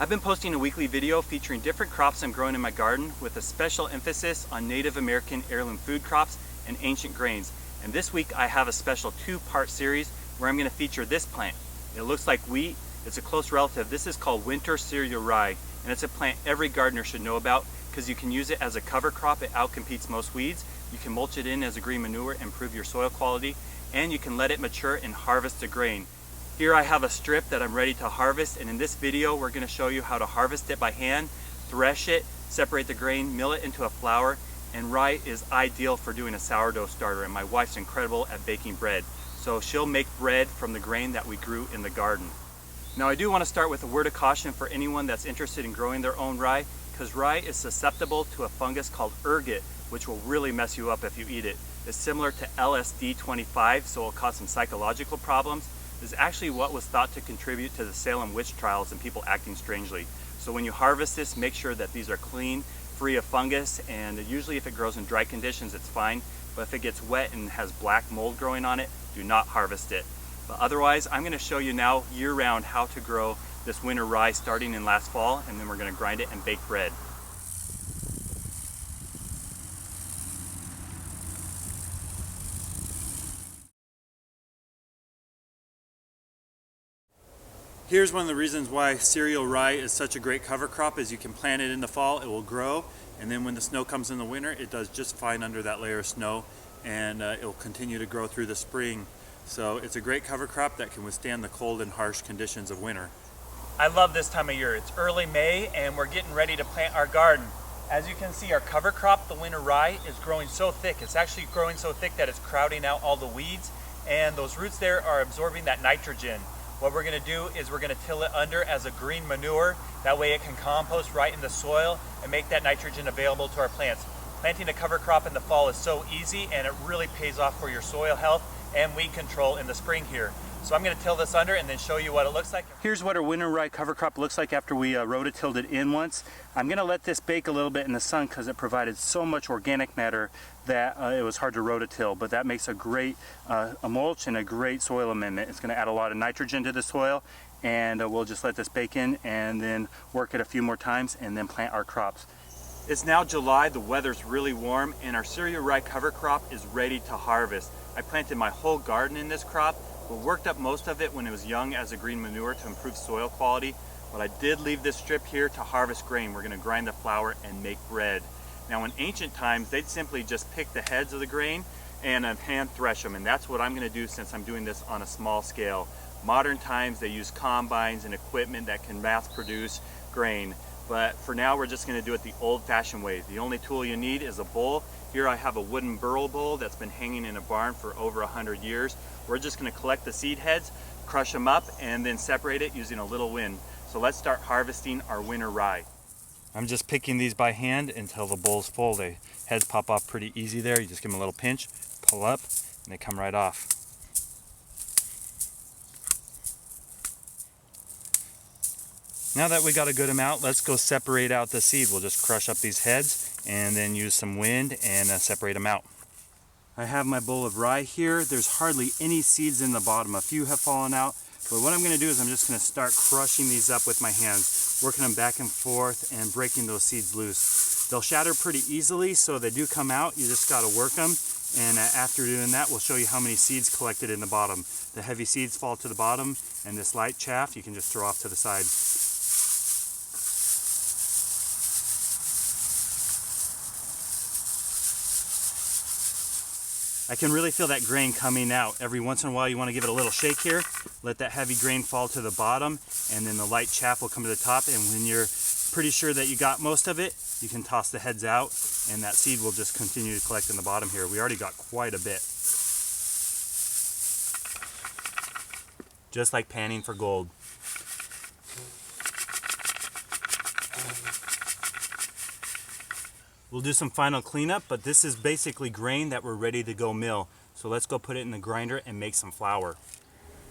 I've been posting a weekly video featuring different crops I'm growing in my garden with a special emphasis on Native American heirloom food crops and ancient grains. And this week I have a special two-part series where I'm going to feature this plant. It looks like wheat. It's a close relative. This is called winter cereal rye, and it's a plant every gardener should know about because you can use it as a cover crop. It outcompetes most weeds. You can mulch it in as a green manure, improve your soil quality, and you can let it mature and harvest the grain. Here I have a strip that I'm ready to harvest, and in this video we're going to show you how to harvest it by hand, thresh it, separate the grain, mill it into a flour, and rye is ideal for doing a sourdough starter, and my wife's incredible at baking bread. So she'll make bread from the grain that we grew in the garden. Now I do want to start with a word of caution for anyone that's interested in growing their own rye, because rye is susceptible to a fungus called ergot, which will really mess you up if you eat it. It's similar to LSD-25, so it'll cause some psychological problems. Is actually what was thought to contribute to the Salem witch trials and people acting strangely. So when you harvest this, make sure that these are clean, free of fungus, and usually if it grows in dry conditions it's fine, but if it gets wet and has black mold growing on it, do not harvest it. But otherwise, I'm going to show you now year-round how to grow this winter rye starting in last fall, and then we're going to grind it and bake bread. Here's one of the reasons why cereal rye is such a great cover crop is you can plant it in the fall, it will grow, and then when the snow comes in the winter, it does just fine under that layer of snow, and it will continue to grow through the spring. So it's a great cover crop that can withstand the cold and harsh conditions of winter. I love this time of year. It's early May and we're getting ready to plant our garden. As you can see, our cover crop, the winter rye, is growing so thick. It's actually growing so thick that it's crowding out all the weeds, and those roots there are absorbing that nitrogen. What we're going to do is we're going to till it under as a green manure. That way it can compost right in the soil and make that nitrogen available to our plants. Planting a cover crop in the fall is so easy, and it really pays off for your soil health and weed control in the spring here. So I'm going to till this under and then show you what it looks like. Here's what our winter rye cover crop looks like after we rototilled it in once. I'm going to let this bake a little bit in the sun because it provided so much organic matter that it was hard to rototill, but that makes a great a mulch and a great soil amendment. It's going to add a lot of nitrogen to the soil, and we'll just let this bake in and then work it a few more times and then plant our crops. It's now July, the weather's really warm, and our cereal rye cover crop is ready to harvest. I planted my whole garden in this crop, but worked up most of it when it was young as a green manure to improve soil quality. But I did leave this strip here to harvest grain. We're going to grind the flour and make bread. Now in ancient times, they'd simply just pick the heads of the grain and hand thresh them, and that's what I'm going to do since I'm doing this on a small scale. Modern times, they use combines and equipment that can mass produce grain. But for now, we're just going to do it the old-fashioned way. The only tool you need is a bowl. Here I have a wooden burl bowl that's been hanging in a barn for over 100 years. We're just going to collect the seed heads, crush them up, and then separate it using a little wind. So let's start harvesting our winter rye. I'm just picking these by hand until the bowl's full. The heads pop off pretty easy there. You just give them a little pinch, pull up, and they come right off. Now that we got a good amount, let's go separate out the seed. We'll just crush up these heads and then use some wind and separate them out. I have my bowl of rye here. There's hardly any seeds in the bottom. A few have fallen out, but what I'm going to do is I'm just going to start crushing these up with my hands, working them back and forth and breaking those seeds loose. They'll shatter pretty easily, so they do come out. You just got to work them, and after doing that, we'll show you how many seeds collected in the bottom. The heavy seeds fall to the bottom, and this light chaff you can just throw off to the side. I can really feel that grain coming out. Every once in a while you want to give it a little shake here, let that heavy grain fall to the bottom, and then the light chaff will come to the top, and when you're pretty sure that you got most of it, you can toss the heads out, and that seed will just continue to collect in the bottom here. We already got quite a bit. Just like panning for gold. We'll do some final cleanup, but this is basically grain that we're ready to go mill. So let's go put it in the grinder and make some flour.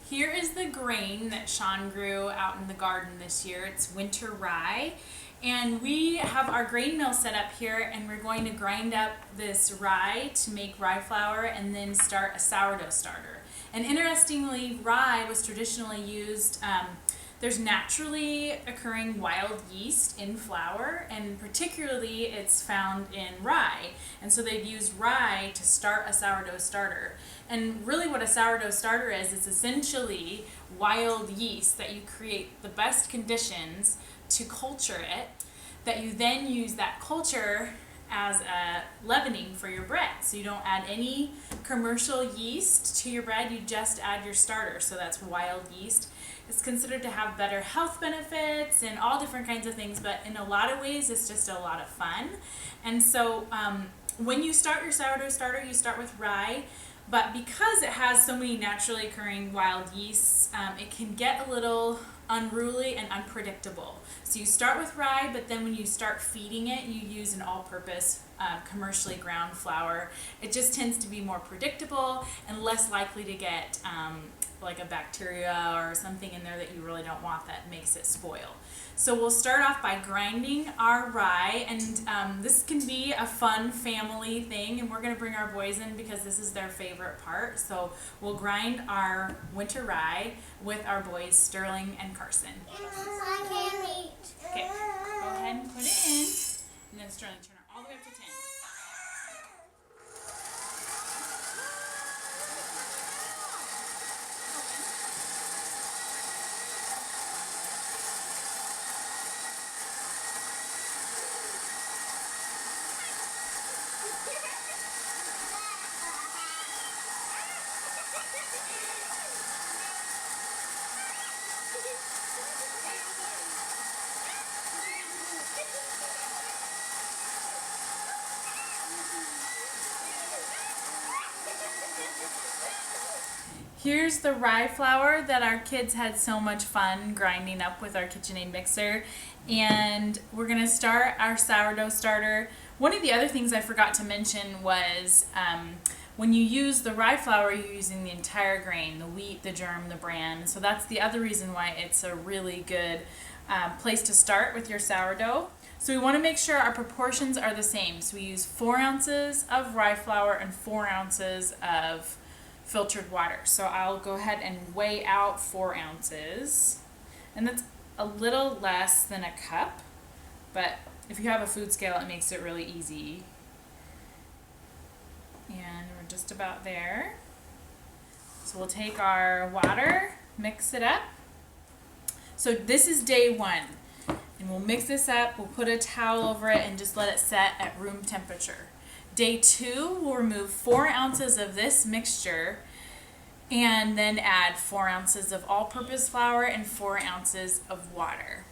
Here is the grain that Sean grew out in the garden this year. It's winter rye. And we have our grain mill set up here, and we're going to grind up this rye to make rye flour and then start a sourdough starter. And interestingly, rye was traditionally used There's naturally occurring wild yeast in flour, and particularly it's found in rye. And so they've used rye to start a sourdough starter. And really what a sourdough starter is, it's essentially wild yeast that you create the best conditions to culture it, that you then use that culture as a leavening for your bread. So you don't add any commercial yeast to your bread, you just add your starter. So that's wild yeast. It's considered to have better health benefits and all different kinds of things, but in a lot of ways it's just a lot of fun. And so when you start your sourdough starter, you start with rye, but because it has so many naturally occurring wild yeasts, it can get a little unruly and unpredictable. So you start with rye, but then when you start feeding it, you use an all-purpose commercially ground flour. It just tends to be more predictable and less likely to get like a bacteria or something in there that you really don't want that makes it spoil. So we'll start off by grinding our rye, and this can be a fun family thing, and we're going to bring our boys in because this is their favorite part. So we'll grind our winter rye with our boys Sterling and Carson. I can't eat. Okay, go ahead and put it in, and then Sterling, turn it all the way up to 10. Here's the rye flour that our kids had so much fun grinding up with our KitchenAid mixer, and we're gonna start our sourdough starter. One of the other things I forgot to mention was when you use the rye flour, you're using the entire grain, the wheat, the germ, the bran. So that's the other reason why it's a really good place to start with your sourdough. So we want to make sure our proportions are the same. So we use 4 ounces of rye flour and 4 ounces of filtered water. So I'll go ahead and weigh out 4 ounces, and that's a little less than a cup, but if you have a food scale it makes it really easy. And we're just about there. So we'll take our water, mix it up. So this is day 1, and we'll mix this up, we'll put a towel over it and just let it set at room temperature. Day 2, we'll remove 4 ounces of this mixture and then add 4 ounces of all-purpose flour and 4 ounces of water.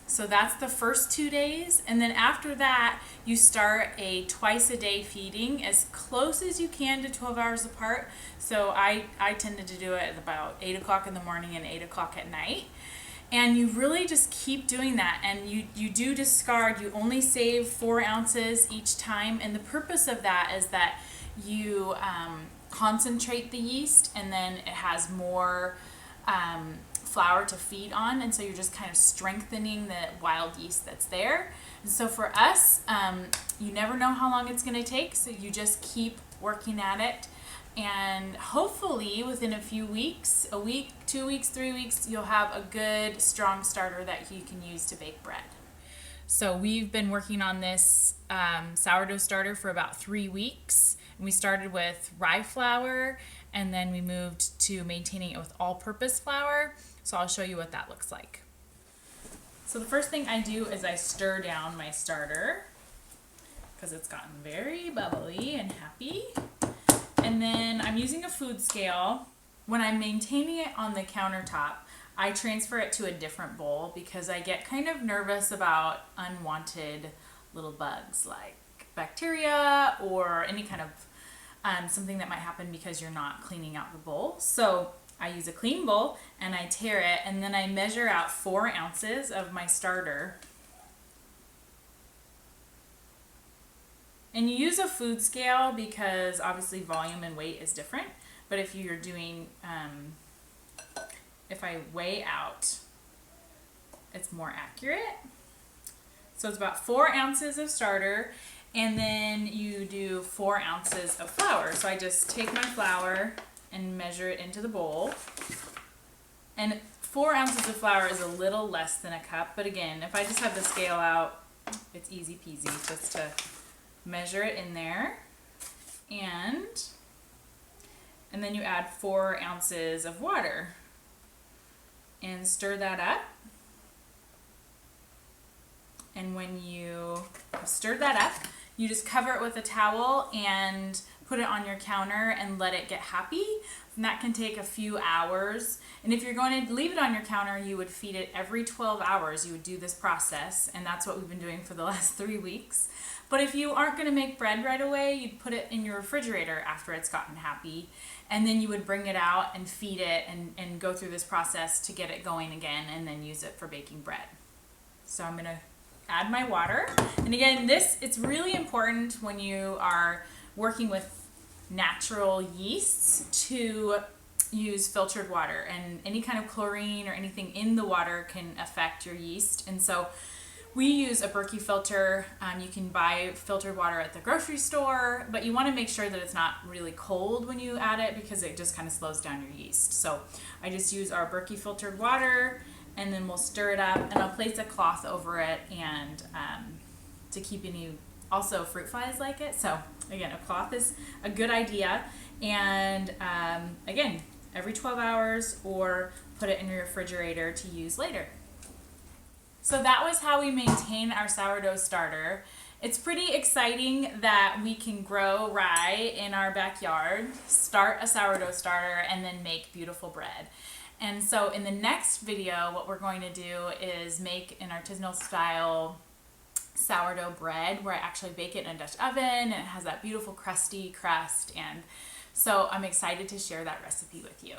So that's the first 2 days, and then after that you start a twice-a-day feeding as close as you can to 12 hours apart. So I tended to do it at about 8 o'clock in the morning and 8 o'clock at night. And you really just keep doing that, and you do discard, you only save 4 ounces each time, and the purpose of that is that you concentrate the yeast, and then it has more flour to feed on, and so you're just kind of strengthening the wild yeast that's there. And so for us, you never know how long it's going to take, so you just keep working at it. And hopefully within a few weeks, a week, 2 weeks, 3 weeks, you'll have a good strong starter that you can use to bake bread. So we've been working on this sourdough starter for about 3 weeks. And we started with rye flour, and then we moved to maintaining it with all-purpose flour. So I'll show you what that looks like. So the first thing I do is I stir down my starter because it's gotten very bubbly and happy. And then I'm using a food scale. When I'm maintaining it on the countertop, I transfer it to a different bowl because I get kind of nervous about unwanted little bugs like bacteria or any kind of something that might happen because you're not cleaning out the bowl. So I use a clean bowl and I tare it, and then I measure out 4 ounces of my starter. And you use a food scale because obviously volume and weight is different. But if you're doing, if I weigh out, it's more accurate. So it's about 4 ounces of starter, and then you do 4 ounces of flour. So I just take my flour and measure it into the bowl. And 4 ounces of flour is a little less than a cup, but again, if I just have the scale out, it's easy peasy just to measure it in there. And then you add 4 ounces of water and stir that up. And when you have stirred that up, you just cover it with a towel and put it on your counter and let it get happy. And that can take a few hours. And if you're going to leave it on your counter, you would feed it every 12 hours. You would do this process, and that's what we've been doing for the last 3 weeks. But if you aren't going to make bread right away, you'd put it in your refrigerator after it's gotten happy, and then you would bring it out and feed it and go through this process to get it going again, and then use it for baking bread. So I'm going to add my water. And again, it's really important when you are working with natural yeasts to use filtered water, and any kind of chlorine or anything in the water can affect your yeast. And so we use a Berkey filter. You can buy filtered water at the grocery store, but you want to make sure that it's not really cold when you add it, because it just kind of slows down your yeast. So I just use our Berkey filtered water, and then we'll stir it up, and I'll place a cloth over it, and to keep any, also fruit flies like it. So again, a cloth is a good idea. And again, every 12 hours, or put it in your refrigerator to use later. So that was how we maintain our sourdough starter. It's pretty exciting that we can grow rye in our backyard, start a sourdough starter, and then make beautiful bread. And so in the next video, what we're going to do is make an artisanal style sourdough bread, where I actually bake it in a Dutch oven, and it has that beautiful crusty crust. And so I'm excited to share that recipe with you.